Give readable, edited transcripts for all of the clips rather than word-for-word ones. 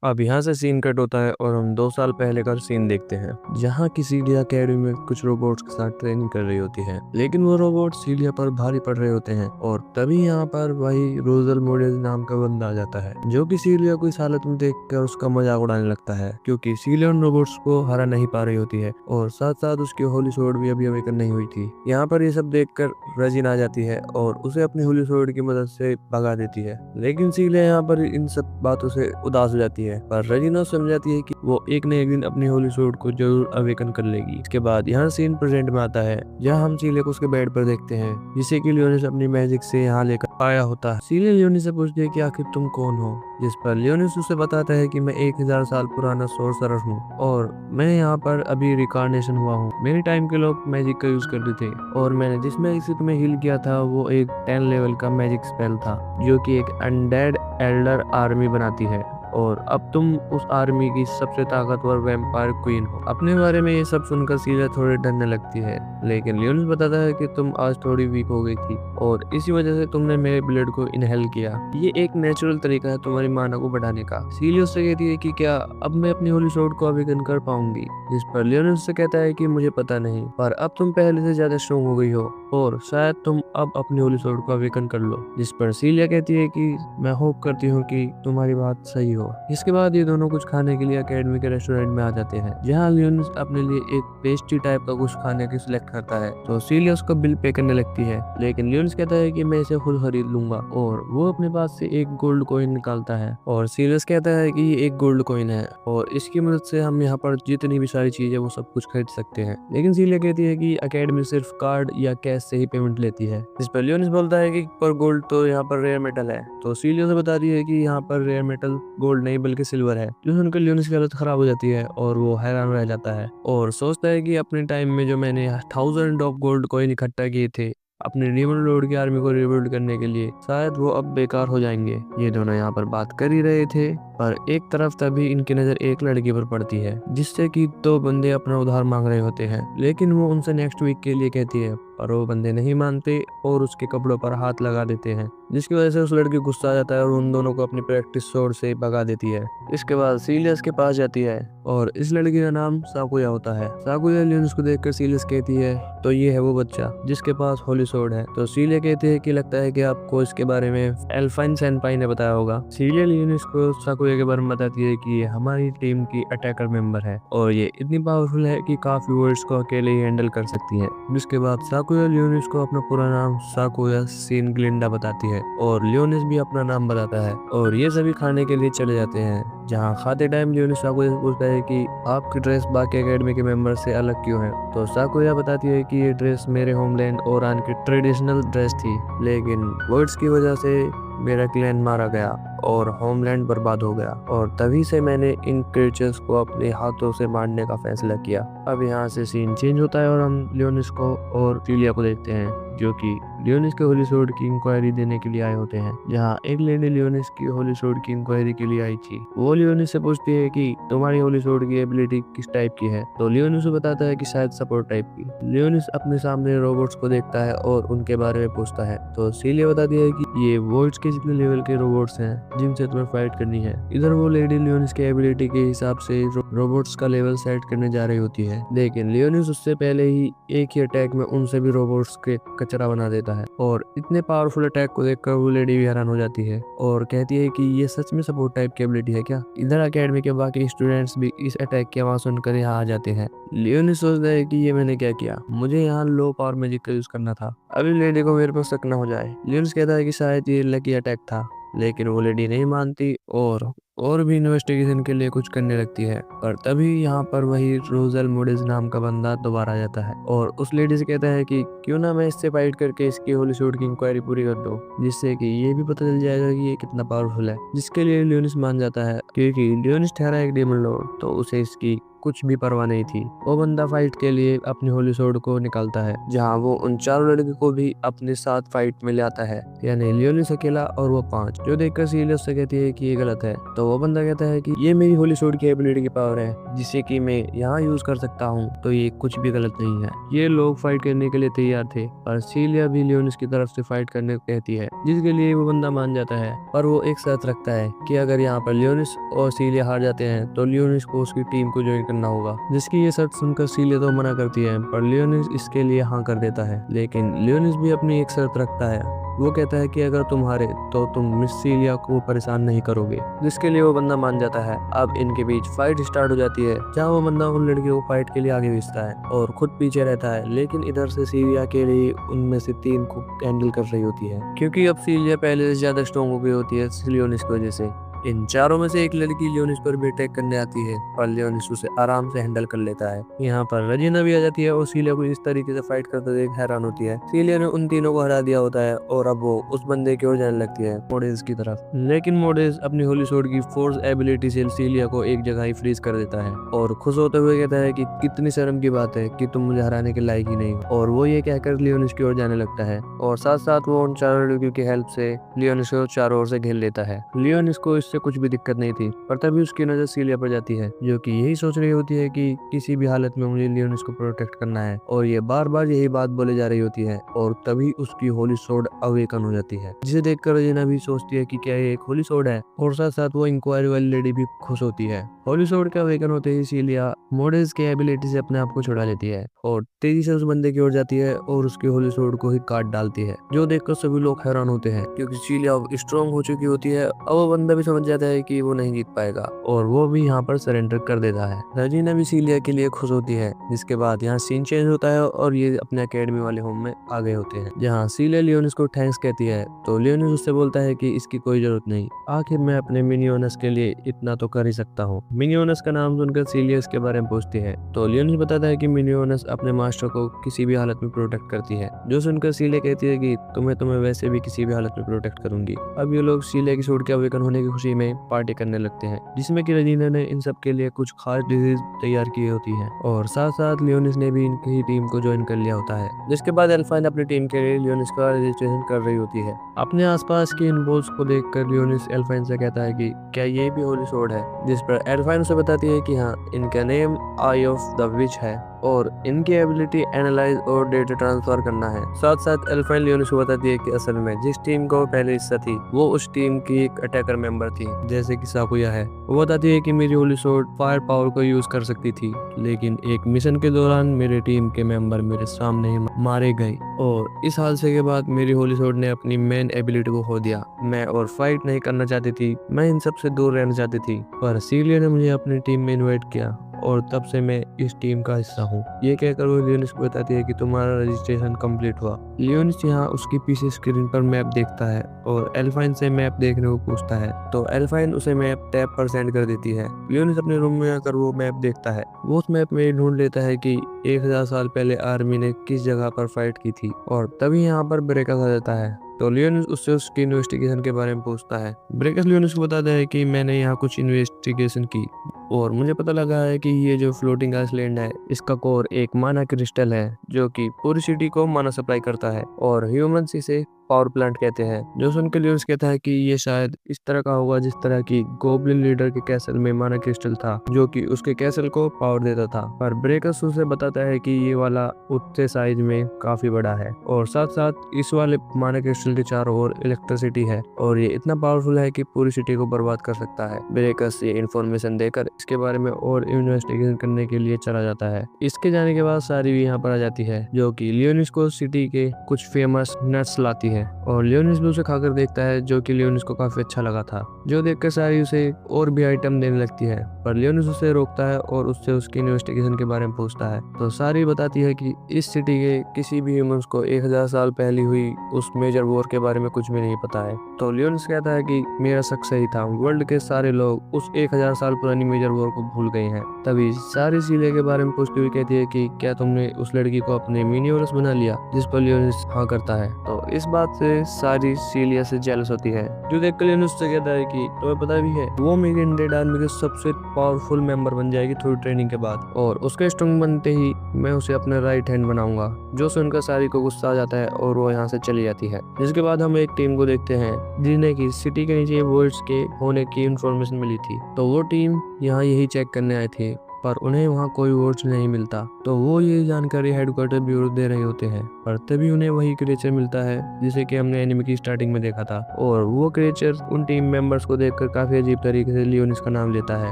अब यहाँ से सीन कट होता है और हम 2 साल पहले का सीन देखते हैं, जहाँ की सीलिया अकेडमी में कुछ रोबोट्स के साथ ट्रेनिंग कर रही होती है। लेकिन वो रोबोट सीलिया पर भारी पड़ रहे होते हैं और तभी यहाँ पर वही रोजल मोडेल नाम का बंदा आ जाता है, जो कि सीलिया को इस हालत में देखकर उसका मजाक उड़ाने लगता है, क्योंकि सीलिया उन रोबोट्स को हरा नहीं पा रही होती है और साथ साथ उसकी होली सोर्ड भी अभी अवेकन नहीं हुई थी। यहाँ पर ये सब देखकर रजिन आ जाती है और उसे अपनी होली सोर्ड की मदद से भगा देती है। लेकिन सीलिया यहाँ पर इन सब बातों से उदास हो जाती है, पर रजीना समझाती है कि वो एक न एक दिन अपनी होली सोर्ड को जरूर अवेकन कर लेगी। इसके बाद यहाँ सीन प्रेजेंट में आता है, जहाँ हम सीलिया को उसके बेड पर देखते हैं, जिसे कि लियोनिस अपनी मैजिक से यहाँ लेकर आया होता है। सीलिया लियोनिस से पूछती है कि आखिर तुम कौन हो, जिस पर लियोनिस उसे बताता है कि मैं 1000 साल पुराना सोर्सरर हूँ और मैं यहाँ पर अभी रिकार्नेशन हुआ हूँ। मेरे टाइम के लोग मैजिक का यूज करते थे और मैंने जिस मैजिक से तुम्हें हील किया था वो एक 10 लेवल का मैजिक स्पेल था, जो कि एक अनडेड एल्डर आर्मी बनाती है और अब तुम उस आर्मी की सबसे ताकतवर वैम्पायर क्वीन हो। अपने बारे में ये सब सुनकर सीलिया थोड़ी डरने लगती है, लेकिन लियोनिस बताता है कि तुम आज थोड़ी वीक हो गई थी और इसी वजह से तुमने मेरे ब्लड को इनहेल किया। ये एक नेचुरल तरीका है तुम्हारी माना को बढ़ाने का। सीलिया उससे कहती है कि क्या अब मैं अपनी होली सोर्ड को अवेकन कर पाऊंगी, जिस पर लियोनिस उससे कहता है कि मुझे पता नहीं, पर अब तुम पहले से ज्यादा स्ट्रॉन्ग हो गई हो और शायद तुम अब अपनी होली सोर्ड को अवेकन कर लो। जिस पर सीलिया कहती है कि मैं होप करती हूँ कि तुम्हारी बात सही हो। इसके बाद ये दोनों कुछ खाने के लिए अकेडमी के रेस्टोरेंट में आ जाते हैं, जहाँ लियोनिस अपने लिए एक पेस्ट्री टाइप का कुछ खाने की सिलेक्ट करता है, तो सीलिया उसका बिल पे करने लगती है। लेकिन लियोनिस कहता है कि मैं इसे खुद खरीद लूंगा और वो अपने पास से एक गोल्ड कॉइन निकालता है और सीलियस कहता है कि ये एक गोल्ड कॉइन है और इसकी मदद से हम यहाँ पर जितनी भी सारी चीजें वो सब कुछ खरीद सकते हैं। लेकिन सीलिया कहती है कि अकेडमी सिर्फ कार्ड या कैश से ही पेमेंट लेती है। इस पर लियोनिस बोलता है कि पर गोल्ड तो यहाँ पर रेयर मेटल है, तो सीलिया से बताती है कि यहाँ पर रेयर मेटल गोल्ड नहीं बल्कि सिल्वर है। जो सुनकर लियोनिस की हालत खराब हो जाती है और वो हैरान रह जाता है और सोचता है कि अपने टाइम में जो मैंने 1000 ऑफ गोल्ड कॉइन इकट्ठा किए थे अपने डेमन लॉर्ड की आर्मी को रिबिल्ड करने के लिए, शायद वो अब बेकार हो जाएंगे। ये दोनों यहाँ पर बात कर ही रहे थे, पर एक तरफ तभी इनकी नजर एक लड़की पर पड़ती है, जिससे कि दो बंदे अपना उधार मांग रहे होते हैं। लेकिन वो उनसे नेक्स्ट वीक के लिए कहती है, पर वो बंदे नहीं मानते और उसके कपड़ों पर हाथ लगा देते हैं, जिसकी वजह से उस लड़की गुस्सा आ जाता है और उन दोनों को अपनी प्रैक्टिस स्वॉर्ड से भगा देती है। इसके बाद सीलियस के पास जाती है और इस लड़की का नाम साकुया होता है। साकुया लियोनिस को देखकर सीलियस कहती है, तो ये है वो बच्चा जिसके पास होली सोर्ड है। तो सीलिया कहती है कि लगता है कि आपको इसके बारे में एल्फाइन सेनपाई ने बताया होगा। सीलिया लियोनिस को साकुया के बारे में बताती है कि ये हमारी टीम की अटैकर मेंबर है और ये इतनी पावरफुल है कि काफी वर्ड्स को अकेले ही हैंडल कर सकती है। जिसके बाद साकुया लियोनिस को अपना पूरा नाम साकुया सीन ग्लिंडा बताती है और लियोनिस भी अपना नाम बताता है और ये सभी खाने के लिए चले जाते हैं, जहाँ खाते टाइम लियोनिस साकुया से पूछता है कि आपकी ड्रेस बाकी एकेडमी के मेंबर से अलग क्यों है। तो साकुया बताती है कि ये ड्रेस मेरे होमलैंड ओरान की ट्रेडिशनल ड्रेस थी, लेकिन वर्ड्स की वजह से मेरा क्लैन मारा गया और होमलैंड बर्बाद हो गया और तभी से मैंने इन क्रिएचर्स को अपने हाथों से मारने का फैसला किया। अब यहाँ से सीन चेंज होता है और हम लियोनिस को और सीलिया को देखते हैं, जो कि लियोनिस के होली सोर्ड की इंक्वायरी देने के लिए आए होते हैं। जहाँ एक लेडी लियोनिस की होली सोर्ड की इंक्वायरी के लिए आई थी। वो लियोनिस से पूछती है कि तुम्हारी होली सोर्ड की एबिलिटी किस टाइप की है, तो लियोनिस बताता है कि शायद सपोर्ट टाइप की। लियोनिस अपने सामने रोबोट्स को देखता है और उनके बारे में पूछता है, तो सीलिया बताती है कि ये वर्ड्स के जितने लेवल के रोबोट्स हैं जिनसे तुम्हें फाइट करनी है। इधर वो लेडी लियोनिस के एबिलिटी के हिसाब से रोबोट्स का लेवल सेट करने जा रही होती है, लेकिन लियोनिस उससे पहले ही एक ही अटैक में उन सभी रोबोट्स के कचरा बना देता है और इतने पावरफुल अटैक को देखकर वो लेडी भी हैरान हो जाती है और कहती है कि ये सच में सपोर्ट टाइप की एबिलिटी है क्या। इधर अकेडमी के बाकी स्टूडेंट्स भी इस अटैक की आवाज सुनकर यहाँ आ जाते हैं। लियोनिस सोचता है कि ये मैंने क्या किया, मुझे यहाँ लो पावर मैजिक का यूज करना था, अभी लेडी को मेरे पर शक न हो जाए। लियोनिस कहता है कि शायद ये लकी अटैक था, लेकिन वो लेडी नहीं मानती और भी इन्वेस्टिगेशन के लिए कुछ करने लगती है। पर तभी यहाँ पर वही रोजल मोडेस नाम का बंदा दोबारा आ जाता है और उस लेडी से कहता है कि क्यों ना मैं इससे फाइट करके इसकी होली सोर्ड की इंक्वायरी पूरी कर दूं, जिससे कि ये भी पता चल जाएगा कि ये कितना पावरफुल है। जिसके लिए लियोनिस मान जाता है, क्योंकि लियोनिस ठहरा एक डेमन लॉर्ड, तो उसे इसकी कुछ भी परवाह नहीं थी। वो बंदा फाइट के लिए अपनी होली सोर्ड को निकालता है, जहाँ वो उन 4 लड़कों को भी अपने साथ फाइट में ले आता है, यानी लियोनिस अकेला और वो 5। जो देखकर सीलिया उससे कहती है कि ये गलत है, तो वो बंदा कहता है कि ये मेरी होली सोर्ड की एबिलिटी की पावर है जिसे कि मैं यहाँ यूज कर सकता हूँ, तो ये कुछ भी गलत नहीं है। ये लोग फाइट करने के लिए तैयार थे, पर सीलिया भी लियोनिस की तरफ से फाइट करने को कहती है, जिसके लिए वो बंदा मान जाता है। पर वो एक शर्त रखता है कि अगर यहाँ पर लियोनिस और सीलिया हार जाते हैं तो लियोनिस को उसकी टीम को ज्वाइन करना होगा। जिसकी ये शर्त सुनकर सीलिया तो मना करती है, पर लियोनिस इसके लिए हाँ कर देता है। लेकिन लियोनिस भी अपनी एक शर्त रखता है। वो कहता है कि अगर तुम हारे तो तुम मिस सीलिया को परेशान नहीं करोगे, जिसके लिए वो बंदा मान जाता है। अब इनके बीच फाइट स्टार्ट हो जाती है, जहाँ वो बंदा उन लड़कियों को फाइट के लिए आगे भेजता है और खुद पीछे रहता है। लेकिन इधर से सीलिया के लिए उनमें से 3 को हैंडल कर रही होती है, क्योंकि अब सीलिया पहले से ज्यादा स्ट्रॉन्ग हो गई होती है लियोनिस की वजह से। इन 4 में से एक लड़की लियोनिस पर भी अटैक करने आती है, पर लियोनिस उसे आराम से हैंडल कर लेता है। यहाँ पर रजीना भी आ जाती है और सीलिया को इस तरीके से फाइट करते देख हैरान होती है। सीलिया ने उन तीनों को हरा दिया होता है और अब वो उस बंदे की ओर जाने लगती है, मोडेस की तरफ। लेकिन मोडेस अपनी होली सोर्ड की फोर्स एबिलिटी से सीलिया को एक जगह ही फ्रीज कर देता है और खुश होते हुए कहता है कि कितनी शर्म की बात है कि तुम मुझे हराने के लायक ही नहीं हो। और वो ये कहकर लियोनिस की ओर जाने लगता है और साथ साथ वो उन 4 लड़कियों की हेल्प से लियोनिस को चारों ओर से घेर लेता है। लियोनिस को कुछ भी दिक्कत नहीं थी, पर तभी उसकी नजर सीलिया पर जाती है, जो कि यही सोच रही होती है कि किसी भी हालत में मुझे लियोनिस को प्रोटेक्ट करना है, और ये बार बार यही बात बोले जा रही होती है। और तभी उसकी होली सोर्ड अवेकन हो जाती है, जिसे देखकर रजीना भी सोचती है कि क्या ये एक होली सोर्ड है, और साथ साथ वो इंक्वायरी वाली लेडी भी खुश होती है। होली सोर्ड के अवेकन होते ही सीलिया मोडेस के एबिलिटी से अपने आप को छुड़ा लेती है और तेजी से उस बंदे की ओर जाती है और उसकी होली सोर्ड को ही काट डालती है, जो देखकर सभी लोग हैरान होते हैं, क्योंकि सीलिया अब स्ट्रॉन्ग हो चुकी होती है। अब वो बंदा भी समझ जाता है कि वो नहीं जीत पाएगा और वो भी यहाँ पर सरेंडर कर देता है। रजीना भी सीलिया के लिए खुश होती है। जिसके बाद यहाँ सीन चेंज होता है और ये अपने अकेडमी वाले होम में आ गए होते हैं, जहाँ सीलिया लियोनिस को थैंक्स कहती है, तो लियोनिस उससे बोलता है कि इसकी कोई जरूरत नहीं, आखिर मैं अपने मिनियोनस के लिए इतना तो कर ही सकता हूँ। मिनियोनस का नाम सुनकर सीलिया इसके बारे में पूछती है, तो लियोनिस बताता है कि मिनियोनस अपने मास्टर को किसी भी हालत में प्रोटेक्ट करती है, जो सुनकर सीलिया कहती है कि तुम्हें वैसे भी किसी भी हालत में प्रोटेक्ट करूंगी। अब ये लोग सीलिया की सोर्ड के अवेकन होने की खुशी में पार्टी करने लगते हैं, जिसमें कि रजीना ने इन सब के लिए कुछ खास डिशेज तैयार की होती है और साथ साथ लियोनिस ने भी इनकी टीम को ज्वाइन कर लिया होता है। जिसके बाद एल्फाइन अपनी टीम के लिए लियोनिस का रजिस्ट्रेशन कर रही होती है। अपने आसपास की इन बोल्स को देखकर लियोनिस एल्फाइन से कहता है कि क्या ये भी होली सोर्ड है, जिस पर एल्फाइन उसे बताती है कि हाँ, इनका name I of the which है और इनकी एबिलिटी एनालाइज और डेटा ट्रांसफर करना है। साथ साथ एल्फाइन लियोनिस को बताती है कि असल में जिस टीम को पहले हिस्सा थी वो उस टीम की एक अटैकर मेंबर थी, जैसे कि साकुया है। वो बताती है कि मेरी होली सोर्ड फायर पावर को यूज कर सकती थी, लेकिन एक मिशन के दौरान मेरे टीम के मेंबर मेरे सामने ही मारे गए और इस हादसे के बाद मेरी होली सोर्ड ने अपनी मेन एबिलिटी को खो दिया। मैं और फाइट नहीं करना चाहती थी, मैं इन सब से दूर रहना चाहती थी, पर सीलिया ने मुझे अपनी टीम में इन्वाइट किया और तब से मैं इस टीम का हिस्सा हूँ। ये कहकर वो लियोनिस को बताती है कि तुम्हारा रजिस्ट्रेशन कंप्लीट हुआ। लियोनिस यहाँ उसकी पीछे स्क्रीन पर मैप देखता है और एल्फाइन से मैप देखने को पूछता है, तो एल्फाइन उसे मैप टैब पर सेंड कर देती है। लियोनिस अपने रूम में आकर वो मैप देखता है। वो उस मैप में ढूंढ लेता है कि 1000 साल पहले आर्मी ने किस जगह पर फाइट की थी, और तभी यहाँ पर ब्रेकस आ जाता है। तो लियोनिस उससे उसकी इन्वेस्टिगेशन के बारे में पूछता है। ब्रेकस लियोनिस को बताता है कि मैंने यहाँ कुछ इन्वेस्टिगेशन की और मुझे पता लगा है कि ये जो फ्लोटिंग आइसलैंड है, इसका कोर एक माना क्रिस्टल है, जो कि पूरी सिटी को माना सप्लाई करता है और ह्यूमंस इसे पावर प्लांट कहते हैं। जो सुनकर लियोनिस कहता है कि ये शायद इस तरह का होगा जिस तरह की गोब्लिन लीडर के कैसल में माना क्रिस्टल था, जो कि उसके कैसल को पावर देता था। पर ब्रेकस उसे बताता है कि ये वाला उससे साइज में काफी बड़ा है और साथ साथ इस वाले माना क्रिस्टल के चारों ओर इलेक्ट्रिसिटी है और ये इतना पावरफुल है कि पूरी सिटी को बर्बाद कर सकता है। ब्रेकस ये इन्फॉर्मेशन देकर इसके बारे में और इन्वेस्टिगेशन करने के लिए चला जाता है। इसके जाने के बाद सारी भी यहाँ पर आ जाती है, जो कि लियोनिस को सिटी के कुछ फेमस नट्स लाती है और लियोनिस भी उसे खाकर देखता है, जो कि लियोनिस को काफी अच्छा लगा था। जो देखकर सारी उसे और भी आइटम देने लगती है, पर लियोनिस उसे रोकता है और उससे उसकी इन्वेस्टिगेशन के बारे में पूछता है। तो सारी बताती है कि इस सिटी के किसी भी ह्यूमंस को 1000 साल पहले हुई उस मेजर वॉर के बारे में कुछ भी नहीं पता है। तो लियोनिस कहता है कि मेरा शक सही था, वर्ल्ड के सारे लोग उस 1000 साल पुरानी मेजर क्लियर वॉर को भूल गई हैं। तभी सारी सीलिया के बारे में पूछती हुई कहती है कि क्या तुमने उस लड़की को अपने मिनीवर्स बना लिया, जिस पर लियोनिस हाँ करता है। तो इस बात से सारी सीलिया से जेलस होती है, जो देख कर लियोनिस से कहता है कि तुम्हें पता भी है वो मेरी अनडेड आर्मी के सबसे पावरफुल मेंबर बन जाएगी थोड़ी ट्रेनिंग के बाद, और उसके स्ट्रॉन्ग बनते ही मैं उसे अपना राइट हैंड बनाऊंगा। जो सुनकर सारी को गुस्सा आ जाता है और वो यहाँ से चली जाती है। जिसके बाद हम एक टीम को देखते हैं जिन्हें की सिटी के नीचे वोल्ट्स के होने की इंफॉर्मेशन मिली थी। तो वो टीम यहाँ यही चेक करने आए थे, पर उन्हें वहाँ कोई वोट्स नहीं मिलता। तो वो ये जानकारी हेडक्वार्टर ब्यूरो दे रहे होते हैं, पर तभी उन्हें वही क्रिएचर मिलता है जिसे कि हमने एनिमे की स्टार्टिंग में देखा था। और वो क्रिएचर उन टीम मेंबर्स को देखकर काफी अजीब तरीके से लियोनिस का नाम लेता है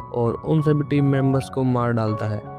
और उन सभी टीम मेंबर्स को मार डालता है।